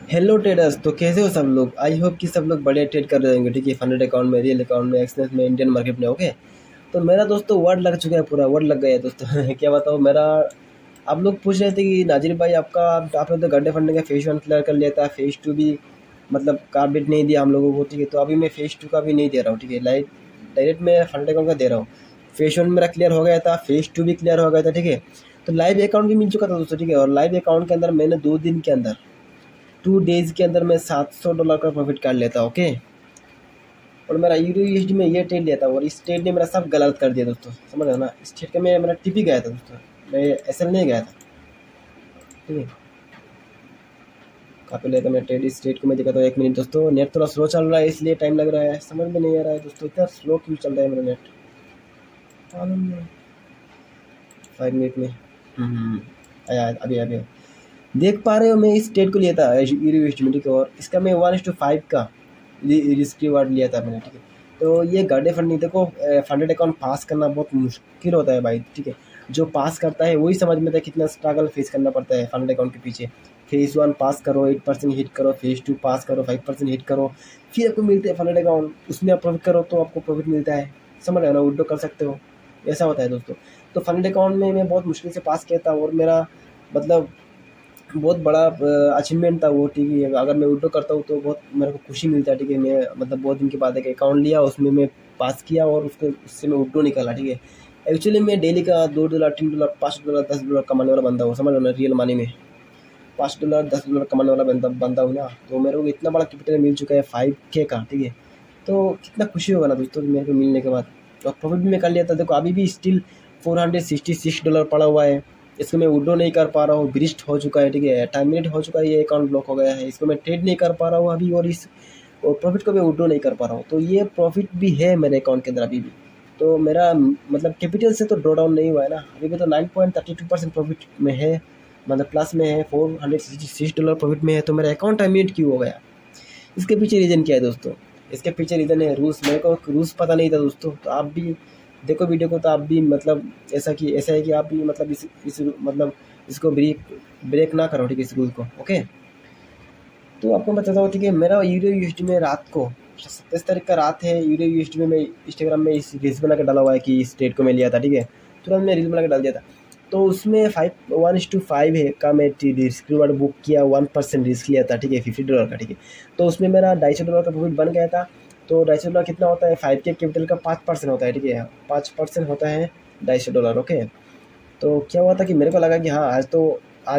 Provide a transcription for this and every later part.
Hello traders, तो कैसे हो सब लोग। आई होप कि सब लोग बढ़िया ट्रेड कर रहे होंगे। ठीक है, फंडेड अकाउंट में, रियल अकाउंट में, एक्सचेंज में, इंडियन मार्केट में। ओके, तो मेरा दोस्तों वर्ड लग चुका है, पूरा वर्ड लग गया है दोस्तों क्या बताओ मेरा। आप लोग पूछ रहे थे कि नाजिर भाई आपका, आपने तो गड्ढे फंडे का फेज 1 क्लियर कर लिया था, फेज 2 भी मतलब कार्ड नहीं दिया हम लोगों को। ठीक है, तो अभी मैं फेज 2 का भी नहीं दे रहा हूँ। ठीक है, डायरेक्ट मैं फंडेड अकाउंट का दे रहा हूँ। फेज 1 मेरा क्लियर हो गया था, फेज 2 भी क्लियर हो गया था। ठीक है, तो लाइव अकाउंट भी मिल चुका था दोस्तों। ठीक है, और लाइव अकाउंट के अंदर मैंने 2 दिन के अंदर, 2 डेज के अंदर मैं $700 का प्रॉफिट कर लेता। ओके, और मेरा यूएसडी में ये ट्रेड लिया था, और इस ट्रेड ने मेरा सब गलत कर दिया दोस्तों, समझ रहे हो ना। इस ट्रेड का मेरा टिप ही गया था दोस्तों, मैं एसएल नहीं गया था। ठीक है, काफ़ी लेता मैं ट्रेड। इस ट्रेड को मैं देखा था। 1 मिनट दोस्तों, नेट थोड़ा स्लो चल रहा है इसलिए टाइम लग रहा है, समझ में नहीं आ रहा है दोस्तों, इतना स्लो क्यों चल रहा है मेरा नेट। मालूम नहीं। 5 मिनट में आया अभी अभी देख पा रहे हो। मैं इस ट्रेड को लिया था यूएसडी में। ठीक है, और इसका मैं 1:5 का रिस्क रिवार्ड लिया था मैंने। ठीक है, तो ये गड्ढे फंडिंग देखो, फंडेड अकाउंट पास करना बहुत मुश्किल होता है भाई। ठीक है, जो पास करता है वही समझ में आता है कितना स्ट्रगल फेस करना पड़ता है फंडेड अकाउंट के पीछे। फेज 1 पास करो, 8% हिट करो, फेज 2 पास करो, 5% हिट करो, फिर आपको मिलते हैं फंडेड अकाउंट। उसमें आप प्रॉफिट करो तो आपको प्रॉफिट मिलता है, समझ रहे हो ना, विड्रॉ कर सकते हो। ऐसा होता है दोस्तों। तो फंडेड अकाउंट में मैं बहुत मुश्किल से पास किया था, और मेरा मतलब बहुत बड़ा अचीवमेंट था वो। ठीक है, अगर मैं विड्रॉ करता हूँ तो बहुत मेरे को खुशी मिलता है। ठीक है, मैं मतलब बहुत दिन के बाद एक अकाउंट लिया, उसमें मैं पास किया और उससे मैं विड्रॉ निकाला। ठीक है, एक्चुअली मैं डेली का $2, $3, $5, $10 कमाने वाला बंदा हूँ, समझ लो ना। रियल मनी में $5, $10 कमाने वाला बंदा हूँ ना। तो मेरे को इतना बड़ा कैपिटल मिल चुका है 5K का। ठीक है, तो कितना खुशी होगा ना दोस्तों मेरे को मिलने के बाद। और प्रॉफिट भी मैं कर लिया था। देखो अभी भी स्टिल $466 पड़ा हुआ है। इसको मैं विड्रॉ नहीं कर पा रहा हूँ, ब्रिस्ट हो चुका है। ठीक है, टाइम मिनट हो चुका है, ये अकाउंट ब्लॉक हो गया है। इसको मैं ट्रेड नहीं कर पा रहा हूँ अभी, और प्रॉफिट को भी विड्रॉ नहीं कर पा रहा हूँ। तो ये प्रॉफिट भी है मेरे अकाउंट के अंदर अभी भी। तो मेरा मतलब कैपिटल से तो ड्रॉ डाउन नहीं हुआ है ना, अभी भी तो 9.32% प्रॉफिट में है, मतलब प्लस में है। $466 प्रॉफिट में है। तो मेरा अकाउंट टाइम मिनट क्यों हो गया, इसके पीछे रीज़न क्या है दोस्तों। इसके पीछे रीज़न है रूल्स। मेरे को रूल्स पता नहीं था दोस्तों। तो आप भी देखो वीडियो को, तो आप भी मतलब ऐसा है कि आप भी मतलब इस मतलब इसको ब्रेक ना करो। ठीक है, इस रूल को। ओके, तो आपको बताता हूँ। ठीक है, मेरा यूएसडी में रात को 27 तारीख का रात है। यूएसडी में मैं इंस्टाग्राम में इस रील्स बना के डाला हुआ है कि इस डेट को मैं लिया था। ठीक है, तुरंत मैं रील बना के डाल दिया था। तो उसमें 1:5 है का मैं रिस्क रिवार्ड बुक किया, 1% रिस्क लिया था। ठीक है, $50 का। ठीक है, तो उसमें मेरा $250 का प्रॉफिट बन गया था। तो $250 कितना होता है, 5K कैपिटल का 5% होता है। ठीक है, 5% होता है $250। ओके, तो क्या हुआ था कि मेरे को लगा कि हाँ आज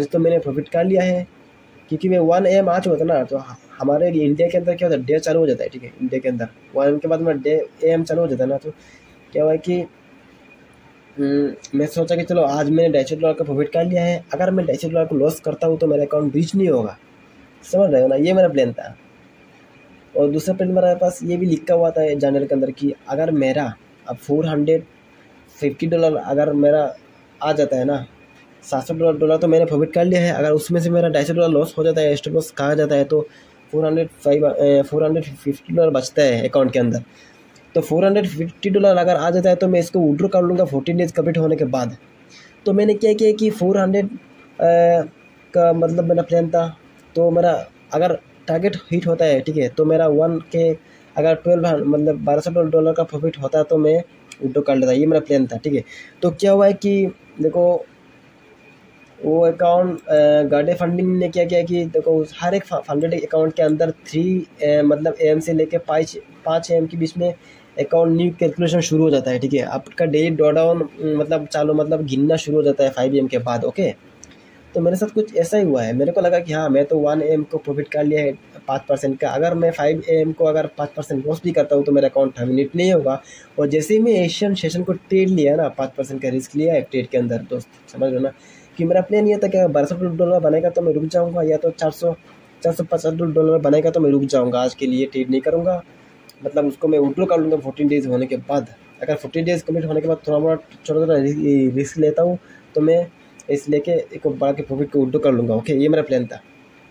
तो मैंने प्रॉफिट कर लिया है, क्योंकि मैं 1 AM आ चुका था ना। तो हमारे इंडिया के अंदर क्या होता है, डे चालू हो जाता है। ठीक है, इंडिया के अंदर 1 के बाद में डे AM चालू हो जाता है ना। तो क्या हुआ कि मैं सोचा कि चलो आज मैंने $250 का प्रॉफिट कर लिया है, अगर मैं $250 को लॉस करता हूँ तो मेरा अकाउंट ब्रीच नहीं होगा, समझ रहे हो ना। ये मेरा प्लान था। और दूसरा प्लान मेरे पास ये भी लिखा हुआ था जर्नल के अंदर कि अगर मेरा अब $450 अगर मेरा आ जाता है ना, $700 तो मैंने प्रॉफिट कर लिया है। अगर उसमें से मेरा $250 लॉस हो जाता है, स्टॉप लॉस कहा जाता है, तो $450 बचता है अकाउंट के अंदर। तो $450 अगर आ जाता है तो मैं इसको विड्रॉ कर लूँगा 14 डेज कंप्लीट होने के बाद। तो मैंने क्या किया कि 400 का मतलब मेरा प्लान था। तो मेरा अगर टारगेट हिट होता है, ठीक है, तो मेरा 1K अगर 12 मतलब $1200 का प्रॉफिट होता है तो मैं विड्रॉ कर लेता। ये मेरा प्लान था। ठीक है, तो क्या हुआ है कि देखो वो अकाउंट गार्डे फंडिंग ने क्या किया कि देखो हर एक फंडेड अकाउंट के अंदर 3 मतलब AM से लेके 5 AM के बीच में अकाउंट न्यू कैलकुलेशन शुरू हो जाता है। ठीक है, आपका डेली ड्रॉ डाउन मतलब चालू मतलब गिनना शुरू हो जाता है 5 AM के बाद। ओके, तो मेरे साथ कुछ ऐसा ही हुआ है। मेरे को लगा कि हाँ मैं तो 1 AM को प्रॉफिट कर लिया है 5% का, अगर मैं 5 AM को अगर 5% लॉस भी करता हूँ तो मेरा अकाउंट टर्मिनेट नहीं होगा। और जैसे ही मैं एशियन सेशन को ट्रेड लिया ना, 5% का रिस्क लिया है ट्रेड के अंदर दोस्त, समझ लो ना कि मेरा प्लान ये था कि $1200 बनेगा तो मैं रुक जाऊँगा, या तो $450 बनेगा तो मैं रुक जाऊँगा, आज के लिए ट्रेड नहीं करूँगा। मतलब उसको मैं विड्रॉ कर लूँगा 14 डेज़ होने के बाद। अगर 14 डेज़ कम्प्लीट होने के बाद थोड़ा छोटा रिस्क लेता हूँ तो मैं इस लेके एक बड़ा के प्रॉफिट को विड्रॉ कर लूँगा। ओके, ये मेरा प्लान था।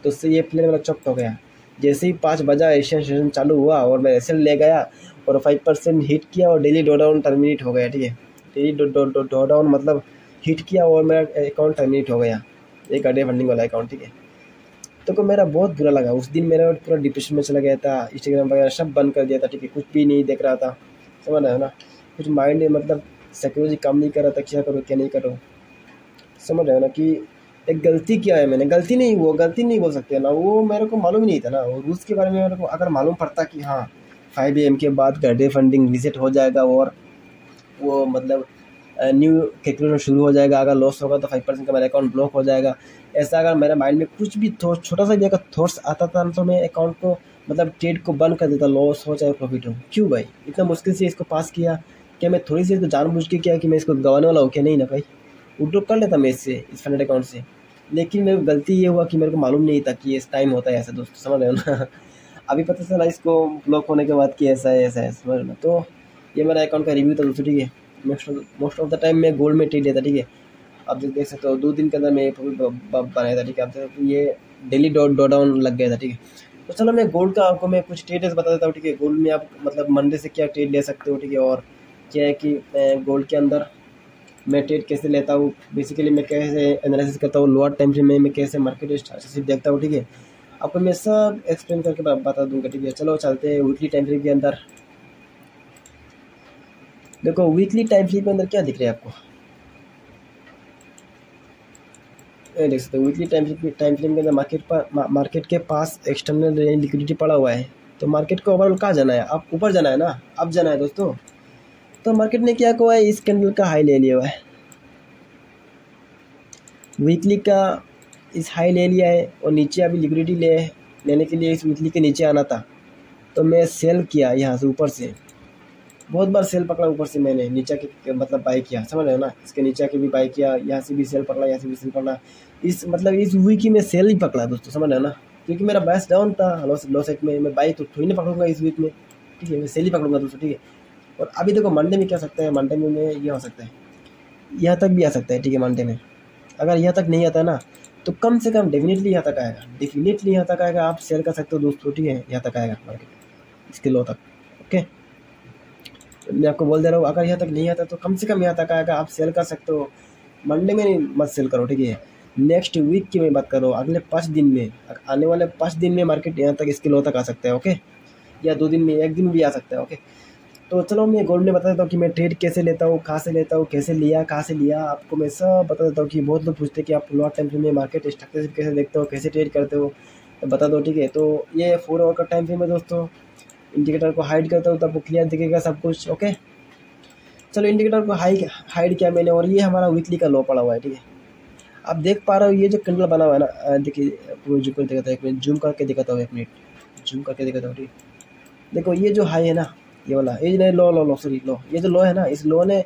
तो उससे ये प्लान मेरा चौक हो गया। जैसे ही 5 बजा एशियन सेशन चालू हुआ और मैं एसएल ले गया और 5% हिट किया और डेली ड्रॉ डाउन टर्मिनेट हो गया। ठीक है, डेली ड्रॉ डाउन मतलब हिट किया और मेरा अकाउंट टर्मिनेट हो गया, एक गार्डे फंडिंग वाला अकाउंट। ठीक है, तो मेरा बहुत बुरा लगा उस दिन, मेरा पूरा डिप्रेशन में चला गया था, इंस्टाग्राम वगैरह सब बंद कर दिया था, ठीक है, कुछ भी नहीं देख रहा था, समझ रहे हो ना, कुछ माइंड मतलब साइकोलॉजी काम नहीं कर रहा था, क्या करो क्या नहीं करो, समझ रहे हो ना, कि एक गलती किया है मैंने, गलती नहीं, वो गलती नहीं बोल सकते ना, वो मेरे को मालूम ही नहीं था ना, वो रूल्स के बारे में मेरे को अगर मालूम पड़ता कि हाँ 5 AM के बाद घंटे फंडिंग रिसेट हो जाएगा और वो मतलब न्यू कैलकुलेशन शुरू हो जाएगा, अगर लॉस होगा तो 5% का मेरा अकाउंट ब्लॉक हो जाएगा, ऐसा अगर मेरे माइंड में कुछ भी छोटा सा भी अगर थॉट्स आता था तो मैं अकाउंट को मतलब ट्रेड को बंद कर देता, लॉस हो चाहे प्रॉफिट हो। क्यों भाई इतना मुश्किल से इसको पास किया, क्या मैं थोड़ी सी इसको जानबूझ के किया कि मैं इसको गंवाने वाला हूँ, क्या नहीं ना भाई, विड्रॉ कर लेता मैं इससे, इस फंड अकाउंट से, लेकिन मेरी गलती ये हुआ कि मेरे को मालूम नहीं था कि इस टाइम होता है ऐसा, दोस्तों समझ रहे हो ना अभी पता चला इसको ब्लॉक होने के बाद कि ऐसा है ऐसा है, समझ रहे हो ना। तो ये मेरा अकाउंट का रिव्यू था दोस्तों, ठीक है, मोस्ट ऑफ द टाइम मैं गोल्ड में ट्रेड लेता, ठीक है, आप देख सकते हो 2 दिन के अंदर मैं बनाया था, ठीक है, आप ये डेली डॉ डाउन लग गया था, ठीक है। तो चलो मैं गोल्ड का आपको मैं कुछ ट्रेड्स बता देता हूँ, ठीक है, गोल्ड में आप मतलब मंडे से क्या ट्रेड ले सकते हो, ठीक है, और क्या है कि गोल्ड के अंदर मैं ट्रेड कैसे लेता हूँ, बेसिकली मैं कैसे एनालिसिस करता हूँ, लोअर टाइम फ्रेम में मैं कैसे मार्केट स्ट्रैटेजी देखता हूँ, ठीक है, आपको मैं सब एक्सप्लेन करके बता दूंगा, ठीक है। चलो चलते हैं वीकली टाइम फ्रेम के अंदर। देखो वीकली टाइम फ्रेम के अंदर क्या दिख रहा है आपको, देख सकते हो वीकली टाइम फ्रेम के अंदर मार्केट के पास एक्सटर्नल लिक्विडिटी पड़ा हुआ है, तो मार्केट को ओवरऑल कहाँ जाना है, आप ऊपर जाना है ना, अब जाना है दोस्तों। तो मार्केट ने क्या हुआ है, इस कैंडल का हाई ले लिया हुआ है, वीकली का इस हाई ले लिया है, और नीचे अभी लिक्विडिटी लेने के लिए इस वीकली के नीचे आना था, तो मैं सेल किया यहाँ से ऊपर से, बहुत बार सेल पकड़ा ऊपर से मैंने, नीचे के मतलब बाई किया, समझ रहे हो ना, इसके नीचे के भी बाई किया, यहाँ से भी सेल पकड़ा, यहाँ से भी सेल पकड़ा, इस मतलब इस वीक में सेल ही पकड़ा दोस्तों, समझ रहे हो ना, क्योंकि मेरा बैस डाउन था, लॉस एक में मैं बाई तो थोड़ी नहीं पकड़ूंगा इस वीक में, ठीक है, मैं सेल ही पकड़ूंगा दोस्तों, ठीक है। और अभी देखो मंडे में क्या हो सकता है, मंडे में ये हो सकता है, यहाँ तक भी आ सकता है, ठीक है, मंडे में अगर यहाँ तक नहीं आता ना तो कम से कम डेफिनेटली यहाँ तक आएगा, डेफिनेटली यहाँ तक आएगा, आप शेयर कर सकते हो दोस्तों, ठीक है, यहाँ तक आएगा मार्केट इसके लो तक, ओके, मैं आपको बोल दे रहा हूँ, अगर यहाँ तक नहीं आता तो कम से कम यहाँ तक आएगा, आप सेल कर सकते हो, मंडे में नहीं मत सेल करो, ठीक है, नेक्स्ट वीक की मैं बात कर रहा हूँ, अगले 5 दिन में, आने वाले 5 दिन में मार्केट यहाँ तक इसके लो तक आ सकता है, ओके, या 2 दिन में, 1 दिन भी आ सकता है, ओके। तो चलो मैं गोल्ड में बता देता हूँ कि मैं ट्रेड कैसे लेता हूँ, कहाँ से लेता हूँ, कैसे लिया, कहाँ से लिया, आपको मैं सब बता देता हूँ, कि बहुत लोग पूछते हैं कि आप लॉट टाइम फ्रेम में मार्केट स्ट्रक्चर कैसे देखते हो, कैसे ट्रेड करते हो, तो बता दो, ठीक है। तो ये 4 आवर का टाइम फ्रेम है दोस्तों, इंडिकेटर को हाइड करता हूँ तो आपको क्लियर दिखेगा सब कुछ, ओके। चलो इंडिकेटर को हाइड किया मैंने, और ये हमारा वीकली का लो पड़ा हुआ है, ठीक है, आप देख पा रहे हो ये जो कैंडल बना हुआ है ना, देखिए पूरा जूम कर दिखाता है, 1 मिनट जूम करके दिखाता हूँ, 1 मिनट जूम करके दिखाता हूँ, ठीक है। देखो ये जो हाई है ना, ये वाला, ये नहीं, लो सॉरी लो, ये जो लो है ना, इस लो ने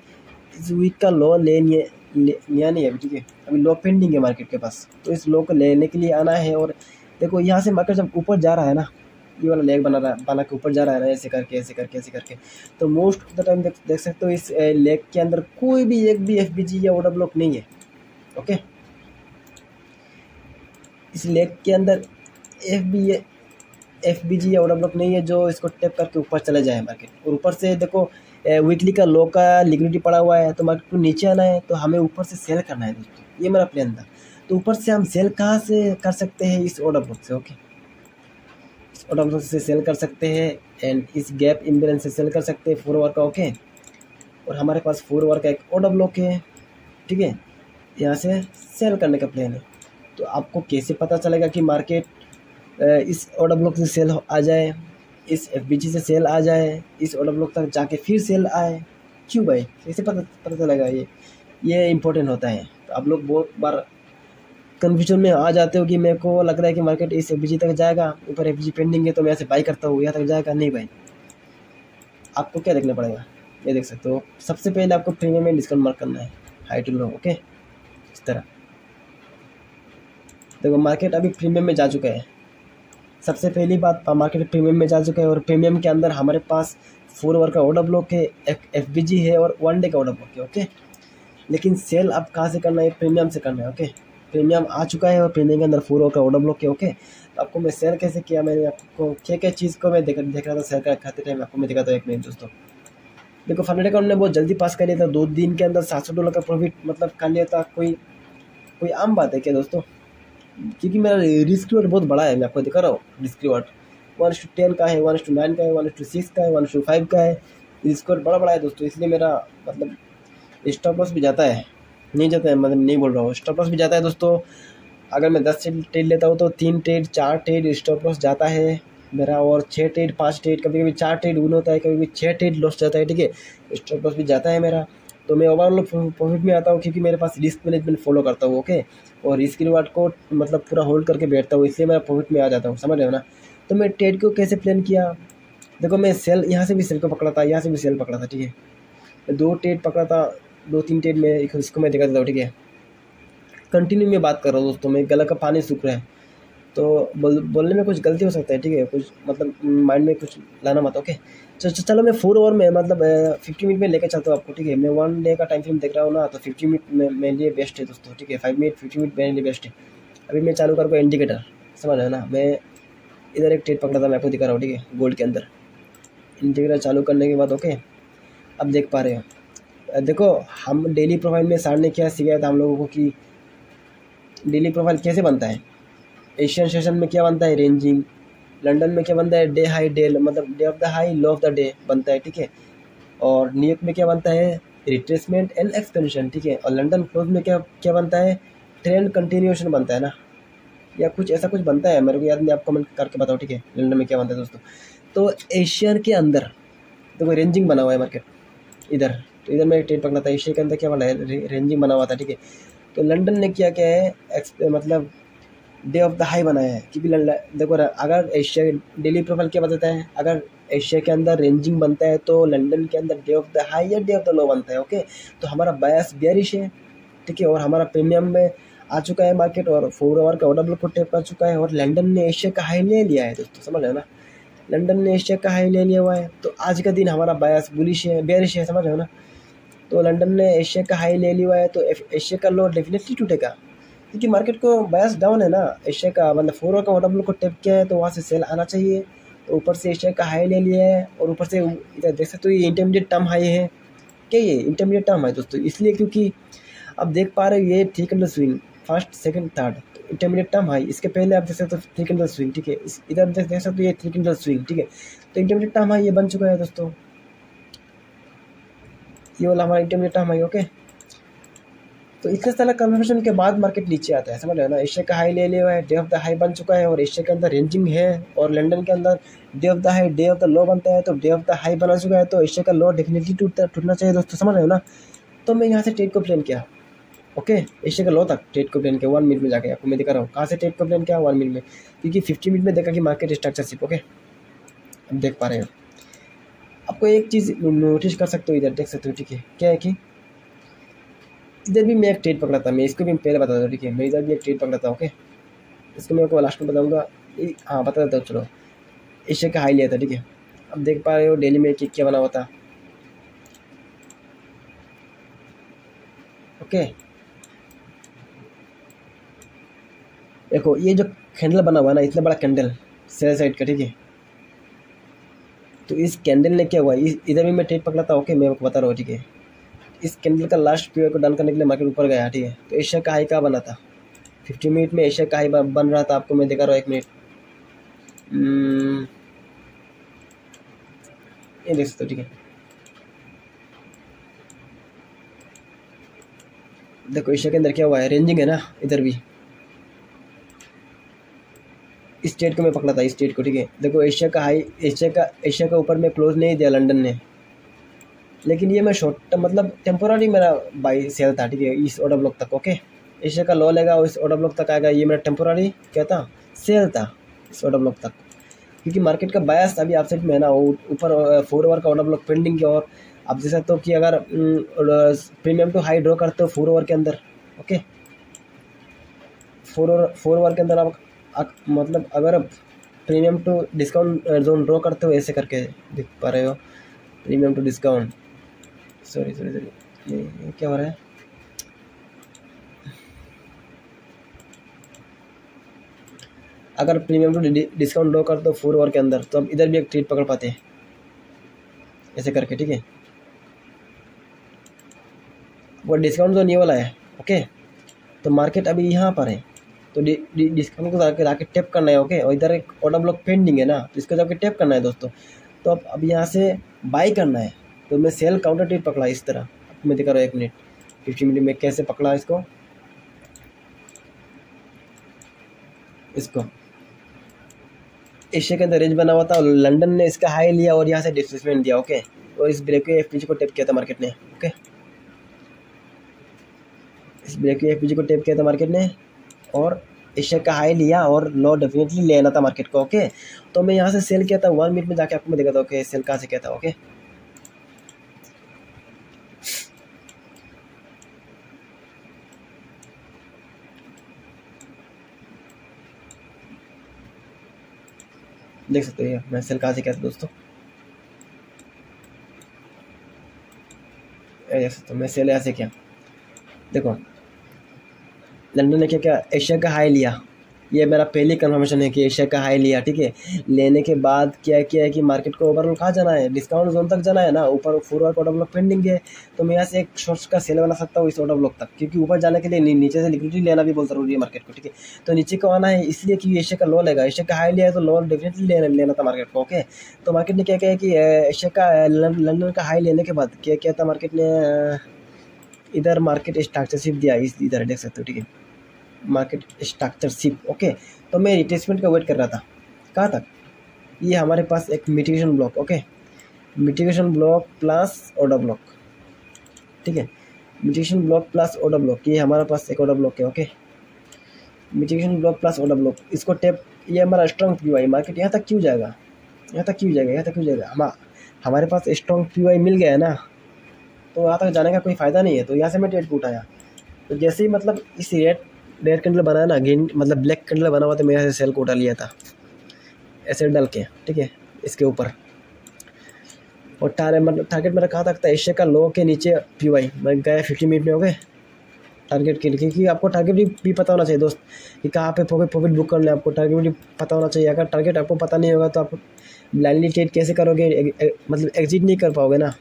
इस वीक का लो लिया नहीं है अभी, ठीक है, अभी लो पेंडिंग है मार्केट के पास, तो इस लो को लेने के लिए आना है। और देखो यहाँ से मार्केट जब ऊपर जा रहा है ना, ये वाला लेग बना के ऊपर जा रहा है ना, ऐसे करके ऐसे करके ऐसे करके, तो मोस्ट ऑफ द टाइम देख सकते हो इस लेग के अंदर कोई भी एक भी FBG या ऑर्डर ब्लॉक नहीं है, ओके, इस लेग के अंदर FBG या ऑर्डर ब्लॉक नहीं है जो इसको टैप करके ऊपर चले जाए मार्केट। और ऊपर से देखो वीकली का लो का लिक्विडिटी पड़ा हुआ है, तो मार्केट को नीचे आना है, तो हमें ऊपर से सेल करना है दोस्तों, ये मेरा प्लान था। तो ऊपर से हम सेल कहाँ से कर सकते हैं, इस ऑर्डर ब्लॉक से, ओके, इस ऑर्डर ब्लॉक से सेल कर सकते हैं, एंड इस गैप इम्बेलेंस से सेल कर सकते हैं 4 आवर का, ओके। और हमारे पास 4 आवर का एक ऑर्डर ब्लॉक है, ठीक है, यहाँ से सेल करने का प्लान है। तो आपको कैसे पता चलेगा कि मार्केट इस ऑर्डर ब्लॉक से सेल आ जाए, इस FBG से सेल आ जाए, इस ऑर्डर ब्लॉक तक जाके फिर सेल आए, क्यों भाई, कैसे पता चलेगा, ये इम्पोर्टेंट होता है। तो आप लोग बहुत बार कन्फ्यूजन में आ जाते हो कि मेरे को लग रहा है कि मार्केट इस FBG तक जाएगा, ऊपर FBG पेंडिंग है तो मैं ऐसे बाई करता हूँ, यहाँ तक जाएगा, नहीं भाई, आपको क्या देखना पड़ेगा, ये देख सकते हो, सबसे पहले आपको प्रीमियम में डिस्काउंट मार्क करना है, हाई टू लो, ओके, इस तरह देखो मार्केट अभी प्रीमियम में जा चुका है। सबसे पहली बात, मार्केट प्रीमियम में जा चुका है, और प्रीमियम के अंदर हमारे पास 4 आवर का ऑर्डर ब्लॉक है, FBG है, और 1 डे का ऑर्डर ब्लॉक है, ओके। लेकिन सेल अब कहाँ से करना है, प्रीमियम से करना है, ओके। प्रीमियम आ चुका है और प्रीमियम के अंदर 4 आवर का ऑर्डर ब्लॉक है, ओके। तो आपको मैं सेल कैसे किया, मैंने आपको क्या चीज़ को मैं देख रहा था सेल करते टाइम, आपको मैं दिखाता हूँ, 1 मिनट दोस्तों। देखो फंड अकाउंट ने बहुत जल्दी पास कर लिया था, 2 दिन के अंदर $700 का प्रॉफिट मतलब कर लिया था, कोई आम बात है क्या दोस्तों, क्योंकि मेरा रिस्क रिवॉर्ड बहुत बड़ा है, मैं आपको दिखा रहा हूँ रिस्क रिवॉर्ड 1:10 का है, 1:9 का है, 1:6 का है, 1:5 का है, रिस्क रिवॉर्ड बड़ा बड़ा है दोस्तों। इसलिए मेरा मतलब स्टॉप लॉस भी जाता है, नहीं जाता है मतलब नहीं बोल रहा हूँ, स्टॉप लॉस भी जाता है दोस्तों। अगर मैं 10 ट्रेड लेता हूँ तो 3 ट्रेड 4 ट्रेड स्टॉप लॉस जाता है मेरा, और 6 ट्रेड 5 ट्रेड, कभी कभी 4 ट्रेड विन होता है, कभी कभी 6 ट्रेड लॉस जाता है, ठीक है, स्टॉप लॉस भी जाता है मेरा। तो मैं ओवरऑल प्रॉफिट में आता हूँ क्योंकि मेरे पास रिस्क मैनेजमेंट फॉलो करता हूँ, ओके, और रिस्क रिवार्ड को मतलब पूरा होल्ड करके बैठता हूँ, इसलिए मैं प्रॉफिट में आ जाता हूँ, समझ रहे हो ना। तो मैं ट्रेड को कैसे प्लान किया, देखो मैं सेल यहाँ से भी सेल को पकड़ा था, यहाँ से भी सेल पकड़ा था, ठीक है, मैं 2 ट्रेड पकड़ा था, 2-3 ट्रेड में इसको मैं दिखा देता हूँ, ठीक है। कंटिन्यू में बात कर रहा हूँ दोस्तों, मैं गला का पानी सूख रहा है, तो बोलने में कुछ गलती हो सकता है, ठीक है, कुछ मतलब माइंड में कुछ लाना मत, ओके। चलो मैं 4 ओवर में मतलब 50 मिनट में लेकर चलता हूँ आपको, ठीक है। मैं 1 डे का टाइम फ्रेम देख रहा हूँ ना, तो 50 मिनट मेरे लिए बेस्ट है दोस्तों, ठीक है, 5 मिनट 50 मिनट मेरे लिए बेस्ट है। अभी मैं चालू कर इंडिकेटर, समझ रहे हो ना। मैं इधर एक ट्रेड पकड़ा था, मैं आपको दिखा रहा हूँ, ठीक है, गोल्ड के अंदर इंडिकेटर चालू करने के बाद, ओके, अब देख पा रहे हो। देखो हम डेली प्रोफाइल में सर ने क्या सिखाया था हम लोगों को कि डेली प्रोफाइल कैसे बनता है। एशियन सेशन में क्या बनता है, रेंजिंग। लंदन में क्या बनता है, डे हाई डे, मतलब day of the high low of the day बनता है, ठीक है। और न्यूयॉर्क में क्या बनता है, रिट्रेसमेंट एंड एक्सपेंशन, ठीक है। और लंदन क्लोज में क्या क्या बनता है, ट्रेंड कंटिन्यूएशन बनता है ना, या कुछ ऐसा कुछ बनता है, मेरे को याद नहीं, आप कमेंट करके बताओ, ठीक है, लंदन में क्या बनता है दोस्तों। तो एशियन के अंदर देखो रेंजिंग बना हुआ है मार्केट इधर, तो इधर मैं ट्रेड पकड़ा था, एशिया के अंदर क्या बना है, रेंजिंग बना हुआ था, ठीक है। तो लंदन ने क्या क्या है, मतलब डे ऑफ द हाई बनाया है, क्योंकि देखो अगर एशिया डेली प्रोफाइल क्या बताता है, अगर एशिया के अंदर रेंजिंग बनता है तो लंदन के अंदर डे ऑफ द हाई या डे ऑफ द लो बनता है, ओके। तो हमारा बायस बेयरिश है, ठीक है, और हमारा प्रीमियम में आ चुका है मार्केट, और 4 आवर का ऑर्डर को टेप कर चुका है, और लंदन ने एशिया का हाई ले लिया है दोस्तों, समझ रहे हो ना। लंदन ने एशिया का हाई ले लिया हुआ है, तो आज का दिन हमारा बायस बुलिश है, बेयरिश है, समझ रहे हो ना। तो लंदन ने एशिया का हाई ले लिया है, तो एशिया का लो डेफिनेटली टूटेगा, क्योंकि मार्केट को बायस डाउन है ना एशिया का, मतलब 4 आवर का ऑर्डर को टेप किया है, तो वहाँ से सेल आना चाहिए। तो ऊपर से एशिया का हाई ले लिया है, और ऊपर से इधर देख सकते हो ये इंटरमीडिएट टर्म हाई है, क्या ये इंटरमीडिएट टर्म है दोस्तों, इसलिए क्योंकि अब देख पा रहे हो ये 3 candle swing, first second third, तो इंटरमीडिएट टर्म हाई, इसके पहले आप देख सकते हो 3 कैंडल स्विंग, ठीक है, इधर देख सकते हो ये 3 कैंडल स्विंग, ठीक है। तो इंटरमीडिएट टर्म हाई ये बन चुका है दोस्तों, ये वाला हमारा इंटरमीडिएट टर्म हाई, ओके। तो इतने सारा कन्फर्मेशन के बाद मार्केट नीचे आता है, समझ रहे हो ना। एशिया का हाई ले लिया है, डे ऑफ द हाई बन चुका है, और एशिया के अंदर रेंजिंग है, और लंदन के अंदर day of the high day of the low बनता है, तो डे ऑफ द हाई बना चुका है, तो एशिया का लो डेफिनेटली टूटना चाहिए दोस्तों, समझ रहे हो ना। तो मैं यहाँ से ट्रेड को प्लान किया, ओके, एशिया का लो तक ट्रेड को प्लान किया 1 मिनट में जाके, आपको मैं दिखा रहा हूँ कहाँ से ट्रेड को प्लान किया 1 मिनट में, क्योंकि 50 मिनट में देखा कि मार्केट स्ट्रक्चरशिप, ओके, अब देख पा रहे हो। आपको एक चीज़ नोटिस कर सकते हो, इधर देख सकते हो, ठीक है, क्या है कि इधर भी मैं एक ट्रेड पकड़ा था, मैं इसको भी पहले बता दूँ, ठीक है, मैं इधर भी एक ट्रेड पकड़ा था, ओके, इसको मैं आपको लास्ट में बताऊँगा, हाँ बता देता हूँ, चलो। एशिया का हाई लिया था, ठीक है, अब देख पा रहे हो डेली में क्या बना हुआ था, ओके। देखो ये जो कैंडल बना हुआ है ना, इतना बड़ा कैंडल सेल साइड का, ठीक है, तो इस कैंडल ने क्या हुआ, इधर भी मैं ट्रेड पकड़ा था, ओके, मैं आपको बता रहा हूँ, ठीक है। इस कैंडल का लास्ट पीरियड को डन करने के लिए मार्केट ऊपर गया, ठीक है। तो एशिया का हाई का बना था 50 मिनट में, एशिया का हाई बन रहा था, आपको मैं दिखा रहा हूँ 1 मिनट, ये देख सकते हो, ठीक है। देखो एशिया के अंदर क्या हुआ है, रेंजिंग है ना, इधर भी इस स्टेट को मैं पकड़ा था, इस स्टेट को, ठीक है। देखो एशिया का हाई, एशिया का ऊपर में क्लोज नहीं दिया लंदन ने, लेकिन ये मैं शॉर्ट मतलब टेम्पोररी मेरा बाई सेल था, ठीक है, इस ऑर्डर ब्लॉक तक, ओके। एशिया का लो लेगा इस ऑर्डर ब्लॉक तक आएगा, ये मेरा टेम्पोररी क्या था, सेल था इस ऑर्डर ब्लॉक तक, क्योंकि मार्केट का बायस अभी आपसेट में है ना, ऊपर 4 ओवर का ऑर्डर ब्लॉक पेंडिंग है, और आप देख सकते हो कि अगर प्रीमियम टू हाई ड्रॉ करते हो 4 ओवर के अंदर, ओके, 4 ओवर के अंदर आप मतलब अगर premium to discount zone draw करते हो, ऐसे करके देख पा रहे हो, प्रीमियम टू डिस्काउंट, सॉरी ये क्या हो रहा है, अगर प्रीमियम टू डिस्काउंट ड्रॉ करते हो 4 ओवर के अंदर, तो अब इधर भी एक ट्रेड पकड़ पाते हैं ऐसे करके, ठीक है। वो डिस्काउंट जोन ये वाला है, ओके। तो मार्केट अभी यहाँ पर है, तो डिस्काउंट को जाके टैप करना है, ओके। और इधर एक ऑर्डर ब्लॉक पेंडिंग है ना, तो इसको जाके टैप करना है दोस्तों। तो अब यहाँ से बाई करना है, तो मैं सेल काउंटर ट्रेड पकड़ा इस तरह। अब मैं दिखा रहा हूँ 1 मिनट 50 मिनट में कैसे पकड़ा इसको एशिया के अंदर रेंज बना हुआ था, लंदन ने इसका हाई लिया और यहाँ से डिस्प्लेसमेंट दिया, ओके। और इस ब्रेक एफपीजी को टैप किया था मार्केट ने, ओके। इस ब्रेक एफपीजी को टैप किया था मार्केट ने और एशिया का हाई लिया और लो डेफिनेटली लेना था मार्केट को, ओके। तो मैं यहाँ से सेल किया था 1 मिनट में जाके आपको मैं देखा था, ओके, सेल कहाँ से किया था, ओके। देख सकते हो मैं सेल कहाँ से किया था दोस्तों, देख सकते हो मैं सेल ऐसे किया। देखो लंदन ने क्या क्या एशिया का हाई लिया, ये मेरा पहली कंफर्मेशन है कि एशिया का हाई लिया, ठीक है। लेने के बाद क्या किया है कि मार्केट को ओवरऑल कहाँ जाना है, डिस्काउंट जोन तक जाना है ना, ऊपर फॉरवर्ड ऑर्डर ब्लॉक पेंडिंग है। तो मैं यहाँ से एक शॉर्ट्स का सेल बना सकता हूँ इस ऑर्डर ब्लॉक तक, क्योंकि ऊपर जाने के लिए नीचे से लिक्विडिटी लेना भी बहुत जरूरी है मार्केट को, ठीक है। तो नीचे को आना है इसलिए कि एशिया का लो लेगा, एशिया का हाई लिया है तो लो डेफिनेटली लेना था मार्केट को, ओके। तो मार्केट ने क्या किया कि एशिया का लंदन का हाई लेने के बाद क्या किया था मार्केट ने, इधर मार्केट स्ट्रक्चरशिप दिया, इस इधर देख सकते हो, ठीक है, मार्केट स्ट्रक्चरशिप, ओके। तो मैं रिट्रेसमेंट का वेट कर रहा था, कहाँ तक, ये हमारे पास एक mitigation block, okay, mitigation block plus order block, ठीक है, mitigation block plus order block, ये हमारे पास एक ऑर्डर ब्लॉक है, okay. Mitigation block plus order block, इसको टैप, ये हमारा स्ट्रॉन्ग पीवाई, मार्केट यहाँ तक क्यों जाएगा, यहाँ तक क्यों जाएगा, यहाँ तक क्यों जाएगा, हमारे पास स्ट्रॉन्ग पीवाई मिल गया है ना, तो यहाँ तक जाने का कोई फ़ायदा नहीं है। तो यहाँ से मैं ट्रेड को उठाया, तो जैसे ही मतलब इस रेड कैंडल बनाया ना, ग्रीन मतलब ब्लैक कैंडल बना हुआ, तो मैं यहाँ से सेल को उठा लिया था ऐसे डाल के, ठीक है, इसके ऊपर। और टारगेट मेरा कहाँ तक था, एशिया का लो के नीचे पीवाई मैं गया 50 मिनट में, हो गए टारगेट के लिए, क्योंकि आपको टारगेट भी पता होना चाहिए दोस्त कि कहाँ पे प्रॉफिट बुक करना है, आपको टारगेट भी पता होना चाहिए। अगर टारगेट आपको पता नहीं होगा तो आप ब्लाइंडली ट्रेड कैसे करोगे, मतलब एग्जिट नहीं कर पाओगे ना।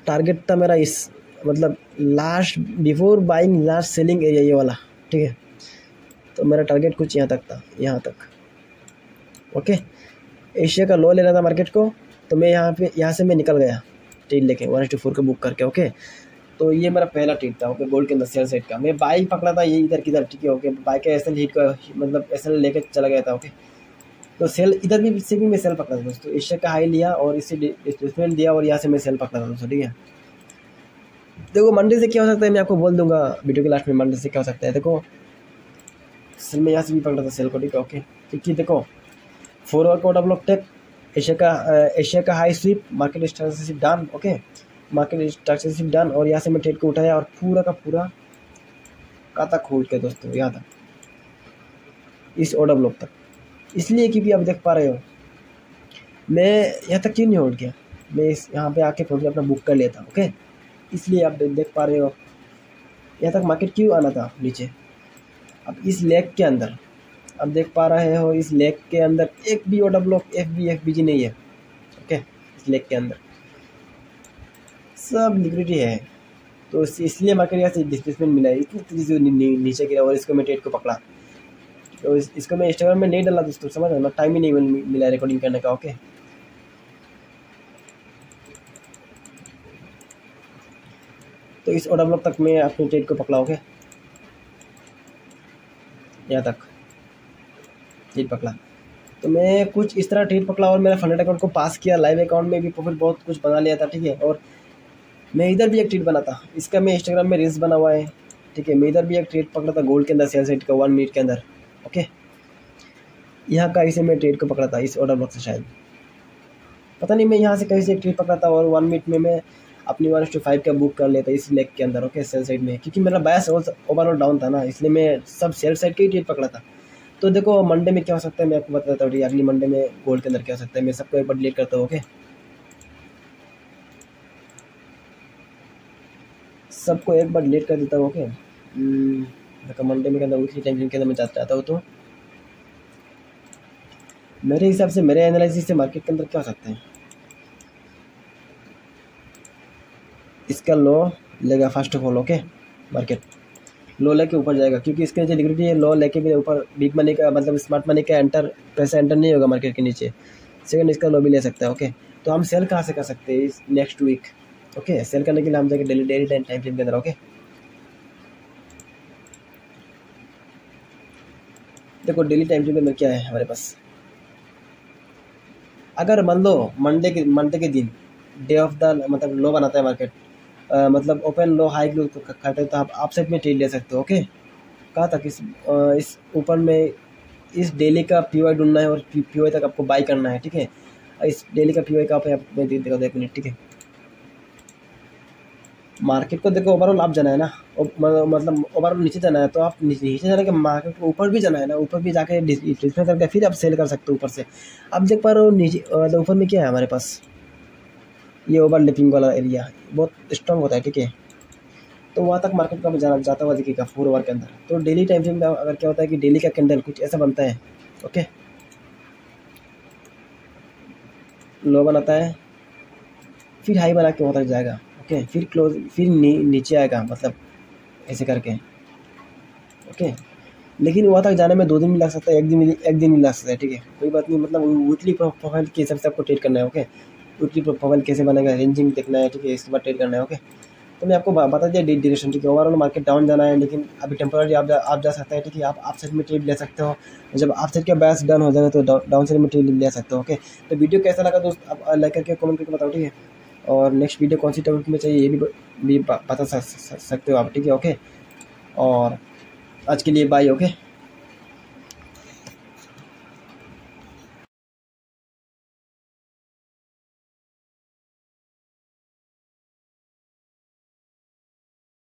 टारगेट था मेरा इस मतलब last before buying last selling area, ये वाला, ठीक है। तो मेरा टारगेट कुछ यहाँ तक था, यहाँ तक, ओके। एशिया का लो लेना था मार्केट को, तो मैं यहाँ से मैं निकल गया ट्रेड लेके 1:4 का बुक करके, ओके। तो ये मेरा पहला ट्रेड था, ओके, गोल्ड के अंदर सेल साइड का। मैं बाई पकड़ा था ये इधर किधर, ठीक है, ओके। बाई का एसएल हिट का मतलब एसएल लेके चला गया था, ओके। तो सेल इधर भी इससे भी मैं सेल पकड़ा था दोस्तों, एशिया का हाई लिया और इससे डिस्प्लेसमेंट दिया और यहाँ से मैं सेल पकड़ा था दोस्तों, ठीक है। देखो मंडे से क्या हो सकता है मैं आपको बोल दूंगा वीडियो के लास्ट में, मंडे से क्या हो सकता है। देखो सेल में यहाँ से भी पकड़ा था सेल को, ठीक है, ओके। क्योंकि देखो forward order block take, Asia का high sweep, market structure shift done, okay, market structure shift done. और यहाँ से मैं ट्रेड को उठाया और पूरा का पूरा कहाँ तक होल्ड किया दोस्तों, यहाँ तक, इस ऑर्डर ब्लॉक तक। इसलिए क्योंकि आप देख पा रहे हो मैं यहाँ तक क्यों नहीं होल्ड किया, मैं इस यहाँ पे आके प्रॉफिट अपना बुक कर लिया था, ओके। इसलिए आप देख पा रहे हो यहाँ तक मार्केट क्यों आना था नीचे। अब इस लेग के अंदर आप देख पा रहे हो, इस लेग के अंदर एक भी ऑर्डर ब्लॉक एफबीजी नहीं है, ओके। इस लेग के अंदर सब लिक्विडिटी है, तो इसलिए मार्केट यहाँ से डिस्प्लेसमेंट मिला है, इतनी तेजी से नीचे गिरा और इसको मैं ट्रेड को पकड़ा। तो इसको मैं इंस्टाग्राम में नहीं डाला दोस्तों, समझ रहे, टाइम ही नहीं मिला रिकॉर्डिंग करने का, ओके। तो इस ऑर्डर ब्लॉक तक मैं अपने ट्रेड को पकड़ा, ओके, यहाँ तक ट्रेड पकड़ा। तो मैं कुछ इस तरह ट्रेड पकड़ा और मेरा फंडेड अकाउंट को पास किया, लाइव अकाउंट में भी प्रॉफिट बहुत कुछ बना लिया था, ठीक है। और मैं इधर भी एक ट्रेड बना था, इसका मैं इंस्टाग्राम में रील्स बना हुआ है, ठीक है। मैं इधर भी एक ट्रेड पकड़ा था गोल्ड के अंदर सेल साइड का 1 मिनट के अंदर, ओके। यहाँ का इसे मैं ट्रेड को पकड़ा था इस ऑर्डर ब्लॉक से, शायद पता नहीं, मैं यहाँ से कहीं से एक ट्रेड पकड़ा था और 1 मिनट में मैं अपनी 1:5 का बुक कर लेता इस लेग के अंदर, ओके, सेल साइड में, क्योंकि मेरा बायस ओवरऑल डाउन था ना, इसलिए मैं सब सेल साइड का ही ट्रेड पकड़ा था। तो देखो मंडे में क्या हो सकता है मैं आपको बताता हूँ, अगली मंडे में गोल्ड के अंदर क्या हो सकता है, मैं सबको एक बार डिलीट करता हूँ, ओके, सबको एक बार डिलीट कर देता हूँ, ओके। देखो मंडे में के अंदर वीकली टाइम फ्रेम के अंदर मैं चाहता हूँ, तो मेरे हिसाब से मेरे एनालिसिस से मार्केट के अंदर क्या हो सकता है, इसका लो लेगा first of all, okay, market low लेके ऊपर जाएगा, क्योंकि इसके जो लिक्विडिटी है लो लेके भी ऊपर बिग मनी का मतलब स्मार्ट मनी का पैसा एंटर नहीं होगा मार्केट के नीचे। सेकंड इसका लो भी ले सकता है। ओके, तो हम सेल कहाँ से कर सकते हैं इस नेक्स्ट वीक। ओके, सेल करने के लिए हम जाएंगे डेली टाइम फ्रेम के अंदर। ओके, देखो डेली टाइम फ्रेम के अंदर क्या है हमारे पास। अगर मान लो मंडे के दिन डे ऑफ द मतलब लो बनाता है मार्केट, मतलब ओपन लो हाई लो खाते हैं, तो आप साइड में ट्रेड ले सकते हो। ओके, कहाँ तक इस ऊपर में इस डेली का पीवाई ढूंढना है और पीवाई तक आपको बाई करना है। ठीक है, इस डेली का पीवाई का मैं देखा 1 मिनट। ठीक है, मार्केट को देखो ओवरऑल आप जाना है ना, मतलब ओवरऑल नीचे जाना है, तो आप नीचे जाने के मार्केट को ऊपर भी जाना है ना, ऊपर भी जाके डिस्प्ले करके फिर आप सेल कर सकते हो ऊपर से। आप देख पा रहे हो नीचे मतलब ऊपर में क्या है हमारे पास, ये ओवरलैपिंग वाला एरिया बहुत स्ट्रांग होता है। ठीक है, तो वहाँ तक मार्केट का जाता हुआ दिखेगा 4 आवर के अंदर। तो डेली टाइम फ्रेम में अगर क्या होता है कि डेली का कैंडल कुछ ऐसा बनता है। ओके, लो बनाता है, फिर हाई बना के वहाँ तक जाएगा। ओके, फिर क्लोज, फिर नीचे आएगा, मतलब ऐसे करके। ओके, लेकिन वहाँ तक जाने में 2 दिन भी लग सकता है, एक दिन भी लग सकता है। ठीक है, कोई बात नहीं, मतलब वीकली प्रोफाइल के हिसाब से आपको ट्रेड करना है। ओके, वीकली प्रोफाइल कैसे बनेगा, रेंजिंग देखना है। ठीक है, इसके बाद ट्रेड करना है। ओके, तो मैं आपको बता दिया डायरेक्शन। ठीक है, ओवरऑल मार्केट डाउन जाना है, लेकिन अभी टेम्पोररी आप जा सकते हैं। ठीक है, आप साइड में ट्रेड ले सकते हो, जब आप साइड का बैस डन हो जाएगा तो डाउन साइड में ट्रेड ले सकते हो। ओके, तो वीडियो कैसा लगा दोस्त आप लाइक करके कमेंट करके बताओ। ठीक है, और नेक्स्ट वीडियो कौन सी टॉपिक में चाहिए ये भी बता सकते हो आप। ठीक है, ओके, और आज के लिए बाय। ओके।